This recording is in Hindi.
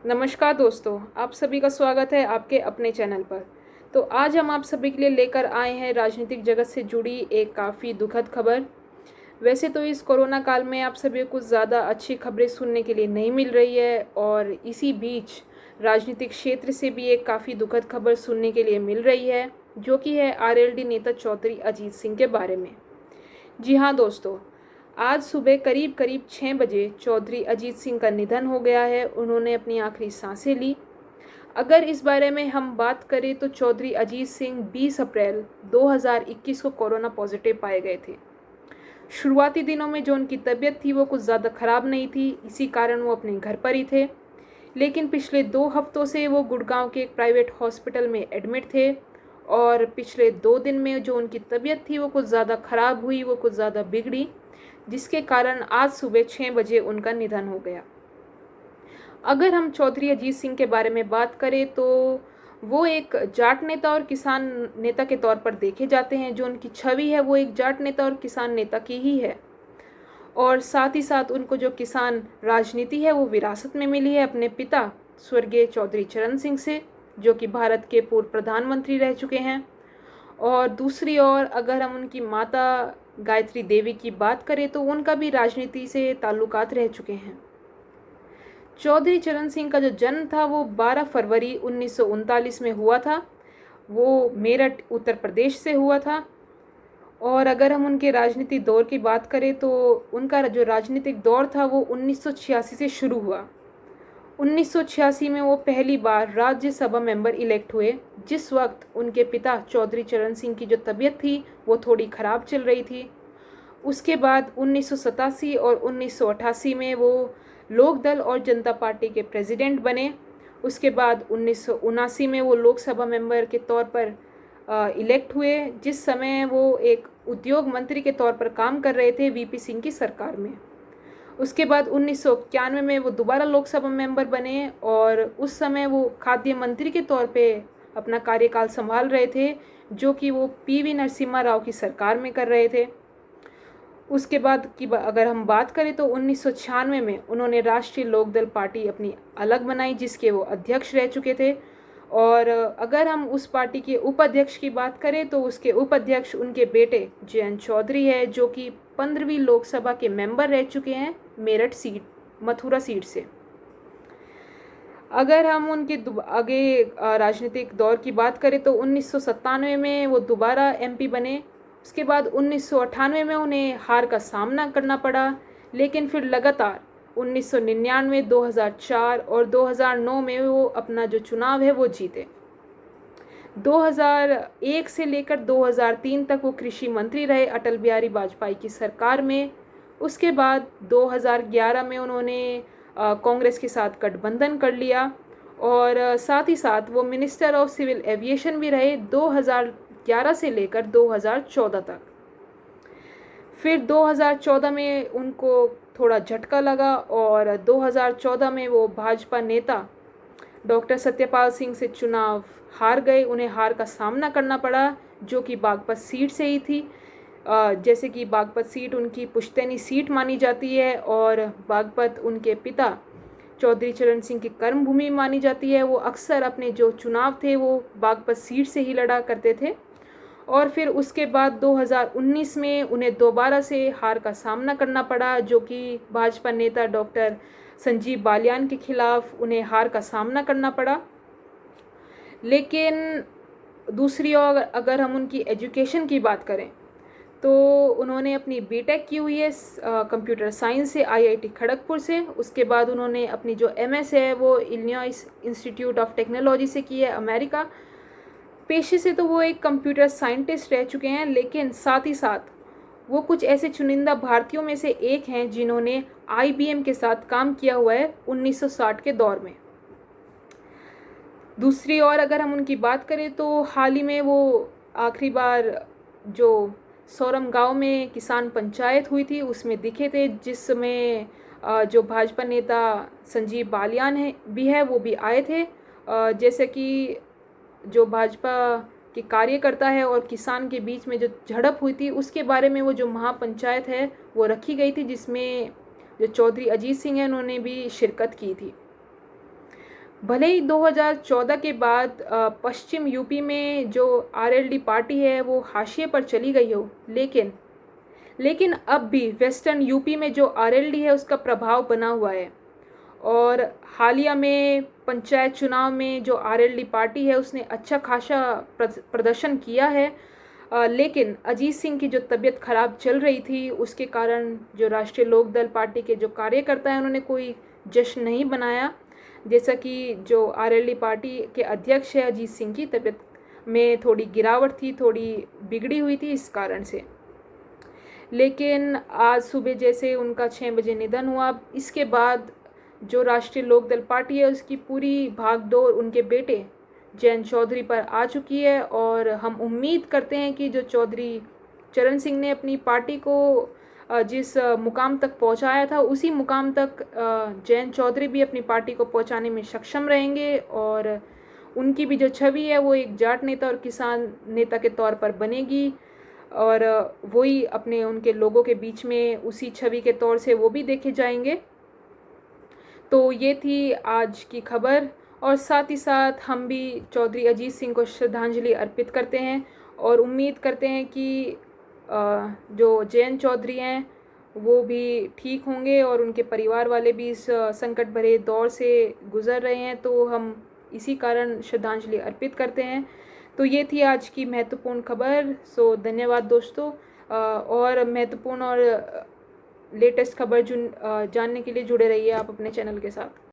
नमस्कार दोस्तों, आप सभी का स्वागत है आपके अपने चैनल पर। तो आज हम आप सभी के लिए लेकर आए हैं राजनीतिक जगत से जुड़ी एक काफ़ी दुखद खबर। वैसे तो इस कोरोना काल में आप सभी को ज़्यादा अच्छी खबरें सुनने के लिए नहीं मिल रही है और इसी बीच राजनीतिक क्षेत्र से भी एक काफ़ी दुखद खबर सुनने के लिए मिल रही है, जो कि है आरएलडी नेता चौधरी अजीत सिंह के बारे में। जी हाँ दोस्तों, आज सुबह करीब करीब 6 बजे चौधरी अजीत सिंह का निधन हो गया है। उन्होंने अपनी आखिरी सांसें ली। अगर इस बारे में हम बात करें तो चौधरी अजीत सिंह 20 अप्रैल 2021 को कोरोना पॉजिटिव पाए गए थे। शुरुआती दिनों में जो उनकी तबीयत थी वो कुछ ज़्यादा ख़राब नहीं थी, इसी कारण वो अपने घर पर ही थे। लेकिन पिछले 2 हफ्तों से वो गुड़गांव के एक प्राइवेट हॉस्पिटल में एडमिट थे और पिछले 2 दिन में जो उनकी तबीयत थी वो कुछ ज़्यादा ख़राब हुई, वो कुछ ज़्यादा बिगड़ी, जिसके कारण आज सुबह 6 बजे उनका निधन हो गया। अगर हम चौधरी अजीत सिंह के बारे में बात करें तो वो एक जाट नेता और किसान नेता के तौर पर देखे जाते हैं। जो उनकी छवि है वो एक जाट नेता और किसान नेता की ही है और साथ ही साथ उनको जो किसान राजनीति है वो विरासत में मिली है अपने पिता स्वर्गीय चौधरी चरण सिंह से, जो कि भारत के पूर्व प्रधानमंत्री रह चुके हैं। और दूसरी ओर अगर हम उनकी माता गायत्री देवी की बात करें तो उनका भी राजनीति से ताल्लुकात रह चुके हैं। चौधरी चरण सिंह का जो जन्म था वो 12 फरवरी 1939 में हुआ था। वो मेरठ उत्तर प्रदेश से हुआ था। और अगर हम उनके राजनीतिक दौर की बात करें तो उनका जो राजनीतिक दौर था वो 1986 से शुरू हुआ। 1986 में वो पहली बार राज्यसभा मेंबर इलेक्ट हुए, जिस वक्त उनके पिता चौधरी चरण सिंह की जो तबीयत थी वो थोड़ी ख़राब चल रही थी। उसके बाद 1987 और 1988 में वो लोक दल और जनता पार्टी के प्रेसिडेंट बने। उसके बाद 1979 में वो लोकसभा मेंबर के तौर पर इलेक्ट हुए, जिस समय वो एक उद्योग मंत्री के तौर पर काम कर रहे थे वीपी सिंह की सरकार में। उसके बाद 1991 में वो दोबारा लोकसभा मेंबर बने और उस समय वो खाद्य मंत्री के तौर पे अपना कार्यकाल संभाल रहे थे, जो कि वो पीवी नरसिम्हा राव की सरकार में कर रहे थे। उसके बाद की अगर हम बात करें तो 1996 में उन्होंने राष्ट्रीय लोकदल पार्टी अपनी अलग बनाई, जिसके वो अध्यक्ष रह चुके थे। और अगर हम उस पार्टी के उपाध्यक्ष की बात करें तो उसके उपाध्यक्ष उनके बेटे जयंत चौधरी है, जो कि 15वीं लोकसभा के मेंबर रह चुके हैं मेरठ सीट, मथुरा सीट से। अगर हम उनके आगे राजनीतिक दौर की बात करें तो 1997 में वो दोबारा एमपी बने। उसके बाद 1998 में उन्हें हार का सामना करना पड़ा, लेकिन फिर लगातार 1999, 2004 और 2009 में वो अपना जो चुनाव है वो जीते। 2001 से लेकर 2003 तक वो कृषि मंत्री रहे अटल बिहारी वाजपेयी की सरकार में। उसके बाद 2011 में उन्होंने कांग्रेस के साथ गठबंधन कर लिया और साथ ही साथ वो मिनिस्टर ऑफ सिविल एविएशन भी रहे 2011 से लेकर 2014 तक। फिर 2014 में उनको थोड़ा झटका लगा और 2014 में वो भाजपा नेता डॉक्टर सत्यपाल सिंह से चुनाव हार गए। उन्हें हार का सामना करना पड़ा, जो कि बागपत सीट से ही थी। जैसे कि बागपत सीट उनकी पुश्तैनी सीट मानी जाती है और बागपत उनके पिता चौधरी चरण सिंह की कर्मभूमि मानी जाती है। वो अक्सर अपने जो चुनाव थे वो बागपत सीट से ही लड़ा करते थे। और फिर उसके बाद 2019 में उन्हें दोबारा से हार का सामना करना पड़ा, जो कि भाजपा नेता डॉक्टर संजीव बालियान के खिलाफ उन्हें हार का सामना करना पड़ा। लेकिन दूसरी ओर अगर हम उनकी एजुकेशन की बात करें तो उन्होंने अपनी बीटेक की हुई है कंप्यूटर साइंस से आईआईटी खड़गपुर से। उसके बाद उन्होंने अपनी जो एमएस है वो इलिनॉइस इंस्टीट्यूट ऑफ टेक्नोलॉजी से की है, अमेरिका। पेशे से तो वो एक कंप्यूटर साइंटिस्ट रह चुके हैं, लेकिन साथ ही साथ वो कुछ ऐसे चुनिंदा भारतीयों में से एक हैं जिन्होंने आईबीएम के साथ काम किया हुआ है 1960 के दौर में। दूसरी ओर अगर हम उनकी बात करें तो हाल ही में वो आखिरी बार जो सोरम गांव में किसान पंचायत हुई थी उसमें दिखे थे, जिसमें जो भाजपा नेता संजीव बालियान है वो भी आए थे। जैसे कि जो भाजपा के कार्यकर्ता है और किसान के बीच में जो झड़प हुई थी उसके बारे में वो जो महापंचायत है वो रखी गई थी, जिसमें जो चौधरी अजीत सिंह है उन्होंने भी शिरकत की थी। भले ही 2014 के बाद पश्चिम यूपी में जो आरएलडी पार्टी है वो हाशिए पर चली गई हो, लेकिन अब भी वेस्टर्न यूपी में जो आरएलडी है उसका प्रभाव बना हुआ है। और हालिया में पंचायत चुनाव में जो आरएलडी पार्टी है उसने अच्छा खासा प्रदर्शन किया है। लेकिन अजीत सिंह की जो तबीयत ख़राब चल रही थी उसके कारण जो राष्ट्रीय लोकदल पार्टी के जो कार्यकर्ता हैं उन्होंने कोई जश्न नहीं बनाया। जैसा कि जो आरएलडी पार्टी के अध्यक्ष है अजीत सिंह की तबीयत में थोड़ी गिरावट थी, थोड़ी बिगड़ी हुई थी इस कारण से। लेकिन आज सुबह जैसे उनका 6 बजे निधन हुआ, इसके बाद जो राष्ट्रीय लोकदल पार्टी है उसकी पूरी भागदौड़ उनके बेटे जयंत चौधरी पर आ चुकी है। और हम उम्मीद करते हैं कि जो चौधरी चरण सिंह ने अपनी पार्टी को जिस मुकाम तक पहुंचाया था उसी मुकाम तक जयंत चौधरी भी अपनी पार्टी को पहुंचाने में सक्षम रहेंगे। और उनकी भी जो छवि है वो एक जाट नेता और किसान नेता के तौर पर बनेगी, और वही अपने उनके लोगों के बीच में उसी छवि के तौर से वो भी देखे जाएंगे। तो ये थी आज की खबर, और साथ ही साथ हम भी चौधरी अजीत सिंह को श्रद्धांजलि अर्पित करते हैं और उम्मीद करते हैं कि जो जयंत चौधरी हैं वो भी ठीक होंगे और उनके परिवार वाले भी इस संकट भरे दौर से गुज़र रहे हैं, तो हम इसी कारण श्रद्धांजलि अर्पित करते हैं। तो ये थी आज की महत्वपूर्ण खबर। सो धन्यवाद दोस्तों। और महत्वपूर्ण और लेटेस्ट खबर जानने के लिए जुड़े रहिए आप अपने चैनल के साथ।